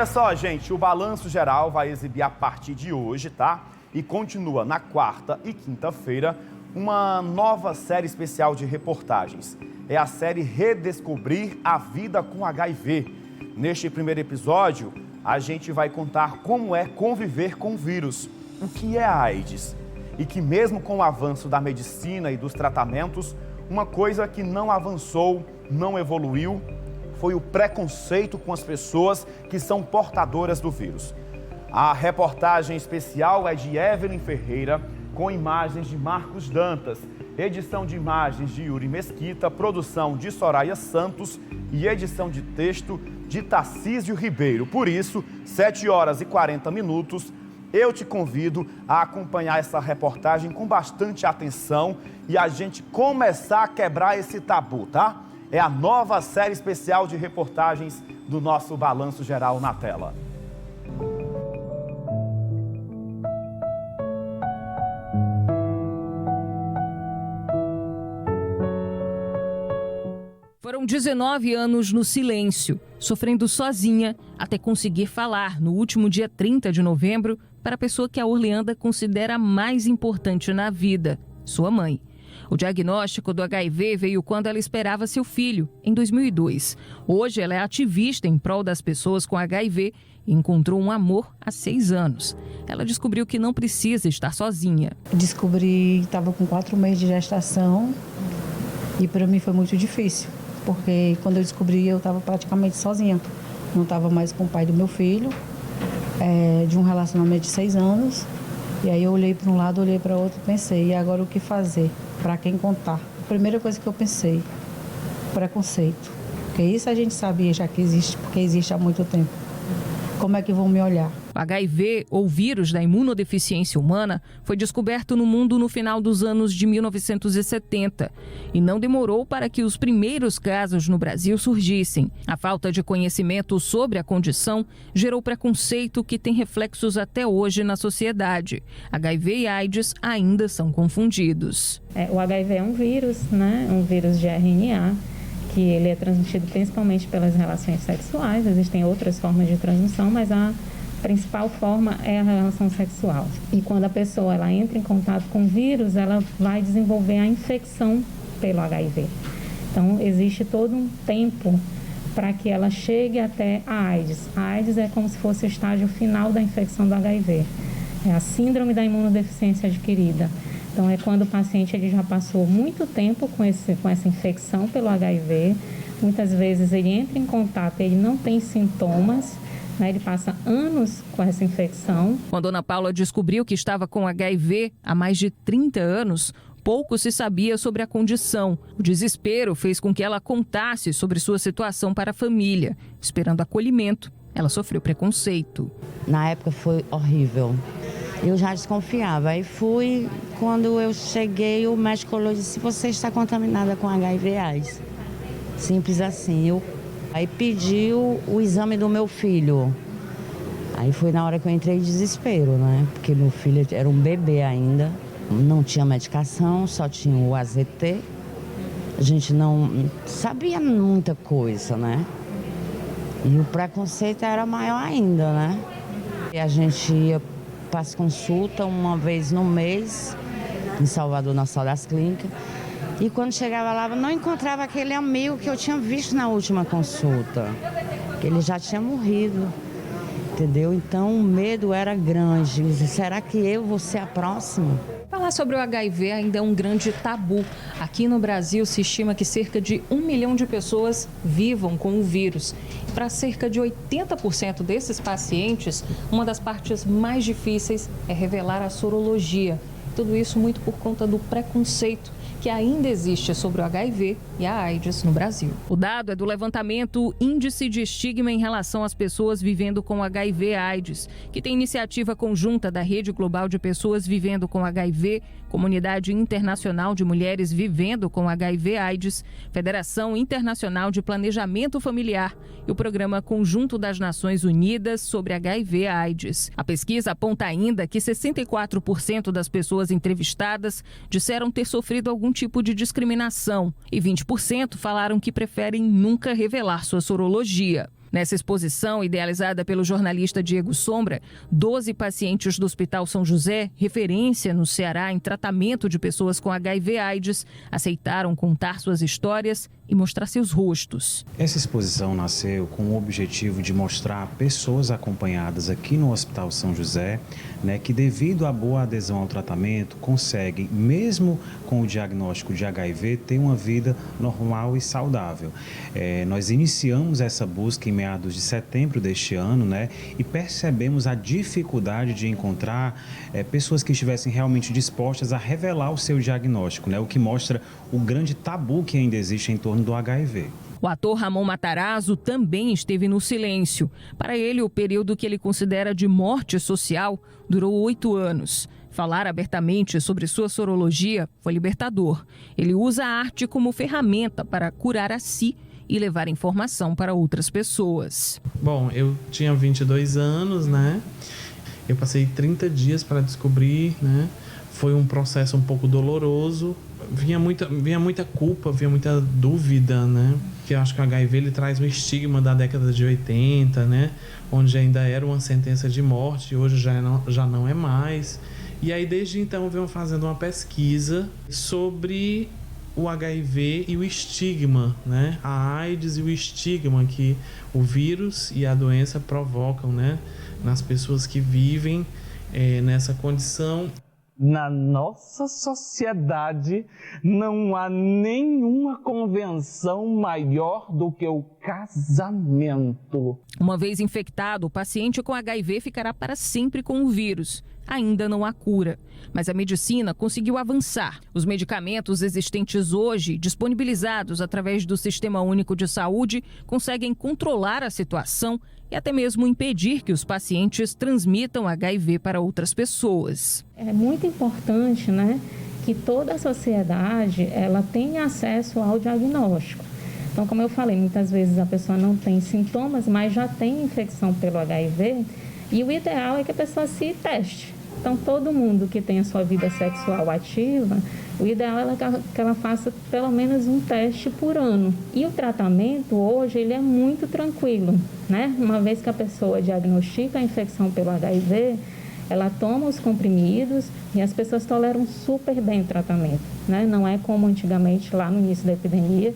Olha só, gente, o Balanço Geral vai exibir a partir de hoje, tá? E continua na quarta e quinta-feira uma nova série especial de reportagens. É a série Redescobrir a Vida com HIV. Neste primeiro episódio, a gente vai contar como é conviver com o vírus, o que é a AIDS. E que mesmo com o avanço da medicina e dos tratamentos, uma coisa que não avançou, não evoluiu, foi o preconceito com as pessoas que são portadoras do vírus. A reportagem especial é de Evelyn Ferreira, com imagens de Marcos Dantas, edição de imagens de Yuri Mesquita, produção de Soraya Santos e edição de texto de Tarcísio Ribeiro. Por isso, 7h40, eu te convido a acompanhar essa reportagem com bastante atenção e a gente começar a quebrar esse tabu, tá? É a nova série especial de reportagens do nosso Balanço Geral na tela. Foram 19 anos no silêncio, sofrendo sozinha até conseguir falar no último dia 30 de novembro para a pessoa que a Orleanda considera mais importante na vida, sua mãe. O diagnóstico do HIV veio quando ela esperava seu filho, em 2002. Hoje ela é ativista em prol das pessoas com HIV e encontrou um amor há 6 anos. Ela descobriu que não precisa estar sozinha. Descobri que estava com 4 meses de gestação e para mim foi muito difícil, porque quando eu descobri eu estava praticamente sozinha. Não estava mais com o pai do meu filho, de um relacionamento de 6 anos. E aí eu olhei para um lado, olhei para outro e pensei, e agora o que fazer? Para quem contar? A primeira coisa que eu pensei, preconceito. Porque isso a gente sabia já que existe, porque existe há muito tempo. Como é que vão me olhar? O HIV, ou vírus da imunodeficiência humana, foi descoberto no mundo no final dos anos de 1970 e não demorou para que os primeiros casos no Brasil surgissem. A falta de conhecimento sobre a condição gerou preconceito que tem reflexos até hoje na sociedade. HIV e AIDS ainda são confundidos. O HIV é um vírus, né? Um vírus de RNA, que ele é transmitido principalmente pelas relações sexuais. Existem outras formas de transmissão, mas a principal forma é a relação sexual. E quando a pessoa ela entra em contato com o vírus, ela vai desenvolver a infecção pelo HIV. Então, existe todo um tempo para que ela chegue até a AIDS. A AIDS é como se fosse o estágio final da infecção do HIV. É a síndrome da imunodeficiência adquirida. Então, é quando o paciente ele já passou muito tempo com essa infecção pelo HIV. Muitas vezes ele entra em contato, ele não tem sintomas, né? Ele passa anos com essa infecção. Quando Ana Paula descobriu que estava com HIV há mais de 30 anos, pouco se sabia sobre a condição. O desespero fez com que ela contasse sobre sua situação para a família. Esperando acolhimento, ela sofreu preconceito. Na época foi horrível. Eu já desconfiava. Aí quando eu cheguei, o médico falou, disse, você está contaminada com HIV/AIDS. Simples assim. Aí pediu o exame do meu filho. Aí foi na hora que eu entrei em desespero, né? Porque meu filho era um bebê ainda. Não tinha medicação, só tinha o AZT. A gente não sabia muita coisa, né? E o preconceito era maior ainda, né? E a gente ia para as consultas uma vez no mês, em Salvador, na Sala das Clínicas. E quando chegava lá, não encontrava aquele amigo que eu tinha visto na última consulta. Ele já tinha morrido, entendeu? Então o medo era grande. Será que eu vou ser a próxima? Falar sobre o HIV ainda é um grande tabu. Aqui no Brasil se estima que cerca de 1 milhão de pessoas vivam com o vírus. Para cerca de 80% desses pacientes, uma das partes mais difíceis é revelar a sorologia. Tudo isso muito por conta do preconceito que ainda existe sobre o HIV e a AIDS no Brasil. O dado é do levantamento Índice de Estigma em relação às pessoas vivendo com HIV/AIDS, que tem iniciativa conjunta da Rede Global de Pessoas Vivendo com HIV, Comunidade Internacional de Mulheres Vivendo com HIV/AIDS, Federação Internacional de Planejamento Familiar e o Programa Conjunto das Nações Unidas sobre HIV/AIDS. A pesquisa aponta ainda que 64% das pessoas entrevistadas disseram ter sofrido algum tipo de discriminação e 20% falaram que preferem nunca revelar sua sorologia. Nessa exposição, idealizada pelo jornalista Diego Sombra, 12 pacientes do Hospital São José, referência no Ceará em tratamento de pessoas com HIV/AIDS, aceitaram contar suas histórias e mostrar seus rostos. Essa exposição nasceu com o objetivo de mostrar pessoas acompanhadas aqui no Hospital São José, que devido à boa adesão ao tratamento, conseguem, mesmo com o diagnóstico de HIV, ter uma vida normal e saudável. Nós iniciamos essa busca em meados de setembro deste ano, e percebemos a dificuldade de encontrar pessoas que estivessem realmente dispostas a revelar o seu diagnóstico, o que mostra o grande tabu que ainda existe em torno do HIV. O ator Ramon Matarazzo também esteve no silêncio. Para ele, o período que ele considera de morte social durou 8 anos. Falar abertamente sobre sua sorologia foi libertador. Ele usa a arte como ferramenta para curar a si e levar informação para outras pessoas. Bom, eu tinha 22 anos, Eu passei 30 dias para descobrir, Foi um processo um pouco doloroso. Vinha muita culpa, vinha muita dúvida, Que eu acho que o HIV ele traz um estigma da década de 80, Onde ainda era uma sentença de morte, hoje já não é mais. E aí, desde então, eu venho fazendo uma pesquisa sobre o HIV e o estigma, A AIDS e o estigma que o vírus e a doença provocam, nas pessoas que vivem nessa condição. Na nossa sociedade, não há nenhuma convenção maior do que o casamento. Uma vez infectado, o paciente com HIV ficará para sempre com o vírus. Ainda não há cura, mas a medicina conseguiu avançar. Os medicamentos existentes hoje, disponibilizados através do Sistema Único de Saúde, conseguem controlar a situação e até mesmo impedir que os pacientes transmitam HIV para outras pessoas. É muito importante, que toda a sociedade ela tenha acesso ao diagnóstico. Então, como eu falei, muitas vezes a pessoa não tem sintomas, mas já tem infecção pelo HIV e o ideal é que a pessoa se teste. Então, todo mundo que tem a sua vida sexual ativa, o ideal é que ela faça pelo menos um teste por ano. E o tratamento hoje ele é muito tranquilo, Uma vez que a pessoa diagnostica a infecção pelo HIV, ela toma os comprimidos e as pessoas toleram super bem o tratamento, Não é como antigamente, lá no início da epidemia,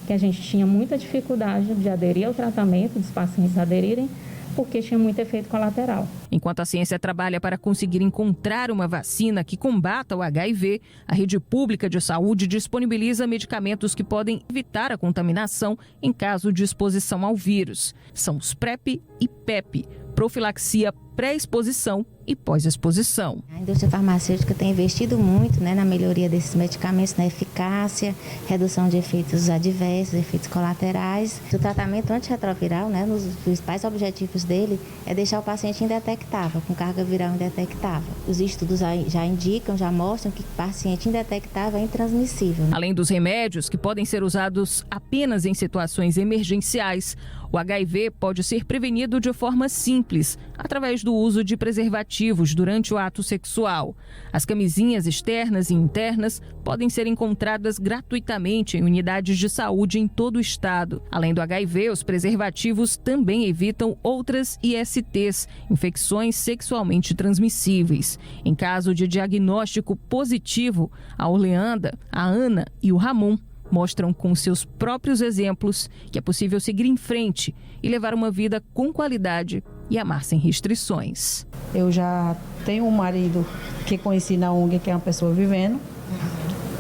que a gente tinha muita dificuldade de aderir ao tratamento, dos pacientes aderirem, porque tinha muito efeito colateral. Enquanto a ciência trabalha para conseguir encontrar uma vacina que combata o HIV, a rede pública de saúde disponibiliza medicamentos que podem evitar a contaminação em caso de exposição ao vírus. São os PrEP e PEP, profilaxia pré-exposição e pós-exposição. A indústria farmacêutica tem investido muito na melhoria desses medicamentos, na eficácia, redução de efeitos adversos, efeitos colaterais. O tratamento antirretroviral, nos principais objetivos dele, é deixar o paciente indetectável, com carga viral indetectável. Os estudos já indicam, já mostram que o paciente indetectável é intransmissível. Além dos remédios, que podem ser usados apenas em situações emergenciais, o HIV pode ser prevenido de forma simples, através do uso de preservativos durante o ato sexual. As camisinhas externas e internas podem ser encontradas gratuitamente em unidades de saúde em todo o estado. Além do HIV, os preservativos também evitam outras ISTs, infecções sexualmente transmissíveis. Em caso de diagnóstico positivo, a Orleanda, a Ana e o Ramon mostram com seus próprios exemplos que é possível seguir em frente e levar uma vida com qualidade e amar sem restrições. Eu já tenho um marido que conheci na ONG, que é uma pessoa vivendo,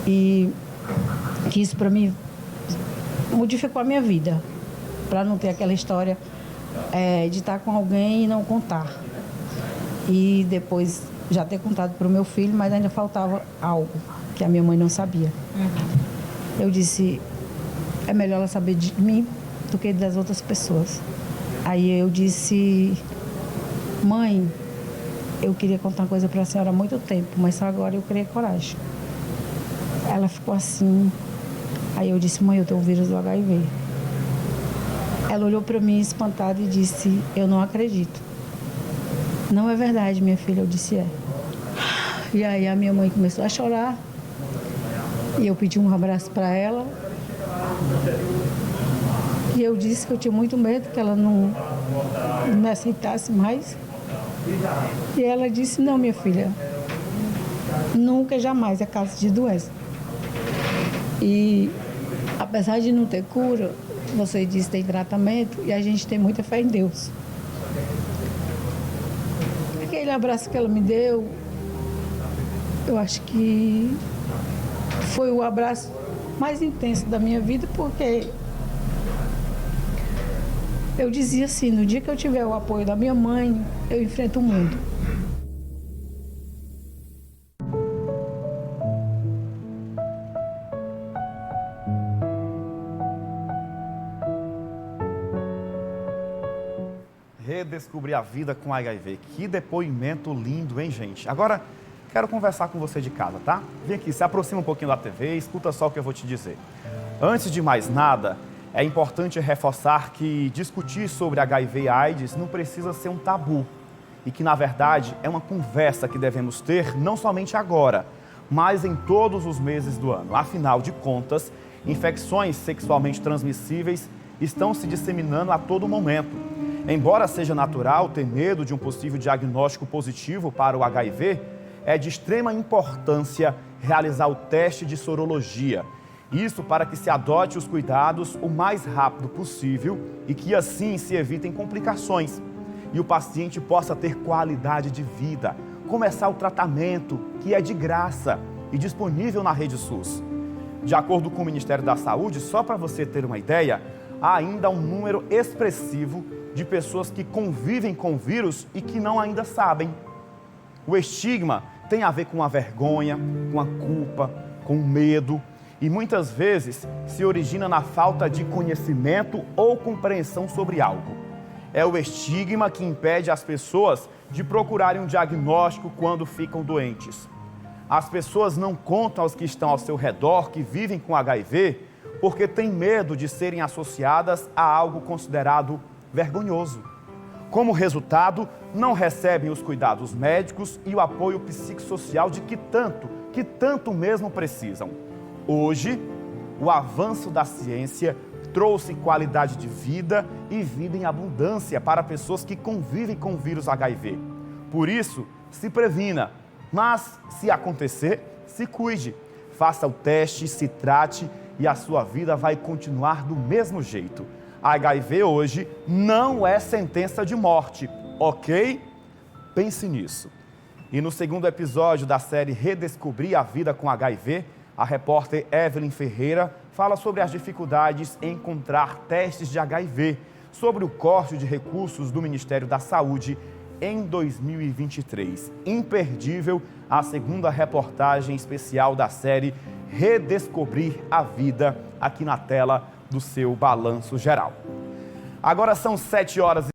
e que isso para mim modificou a minha vida, para não ter aquela história de estar com alguém e não contar. E depois já ter contado para o meu filho, mas ainda faltava algo que a minha mãe não sabia. Eu disse, é melhor ela saber de mim do que das outras pessoas. Aí eu disse, mãe, eu queria contar uma coisa para a senhora há muito tempo, mas só agora eu criei coragem. Ela ficou assim. Aí eu disse, mãe, eu tenho o vírus do HIV. Ela olhou para mim espantada e disse, eu não acredito. Não é verdade, minha filha. Eu disse, é. E aí a minha mãe começou a chorar. E eu pedi um abraço para ela. E eu disse que eu tinha muito medo que ela não me aceitasse mais. E ela disse, não, minha filha, nunca, jamais é caso de doença. E apesar de não ter cura, você disse que tem tratamento e a gente tem muita fé em Deus. Aquele abraço que ela me deu, eu acho que foi o abraço mais intenso da minha vida, porque eu dizia assim, no dia que eu tiver o apoio da minha mãe, eu enfrento o mundo. Redescobrir a vida com HIV. Que depoimento lindo, hein, gente? Agora, quero conversar com você de casa, tá? Vem aqui, se aproxima um pouquinho da TV e escuta só o que eu vou te dizer. Antes de mais nada, é importante reforçar que discutir sobre HIV e AIDS não precisa ser um tabu. E que, na verdade, é uma conversa que devemos ter não somente agora, mas em todos os meses do ano. Afinal de contas, infecções sexualmente transmissíveis estão se disseminando a todo momento. Embora seja natural ter medo de um possível diagnóstico positivo para o HIV, é de extrema importância realizar o teste de sorologia. Isso para que se adote os cuidados o mais rápido possível e que assim se evitem complicações e o paciente possa ter qualidade de vida, começar o tratamento, que é de graça e disponível na Rede SUS. De acordo com o Ministério da Saúde, só para você ter uma ideia, há ainda um número expressivo de pessoas que convivem com o vírus e que não ainda sabem. O estigma tem a ver com a vergonha, com a culpa, com o medo e muitas vezes se origina na falta de conhecimento ou compreensão sobre algo. É o estigma que impede as pessoas de procurarem um diagnóstico quando ficam doentes. As pessoas não contam aos que estão ao seu redor que vivem com HIV porque têm medo de serem associadas a algo considerado vergonhoso. Como resultado, não recebem os cuidados médicos e o apoio psicossocial de que tanto mesmo precisam. Hoje, o avanço da ciência trouxe qualidade de vida e vida em abundância para pessoas que convivem com o vírus HIV. Por isso, se previna, mas se acontecer, se cuide. Faça o teste, se trate e a sua vida vai continuar do mesmo jeito. HIV hoje não é sentença de morte, ok? Pense nisso. E no segundo episódio da série Redescobrir a Vida com HIV, a repórter Evelyn Ferreira fala sobre as dificuldades em encontrar testes de HIV, sobre o corte de recursos do Ministério da Saúde em 2023. Imperdível a segunda reportagem especial da série Redescobrir a Vida aqui na tela do seu Balanço Geral. Agora são 7h.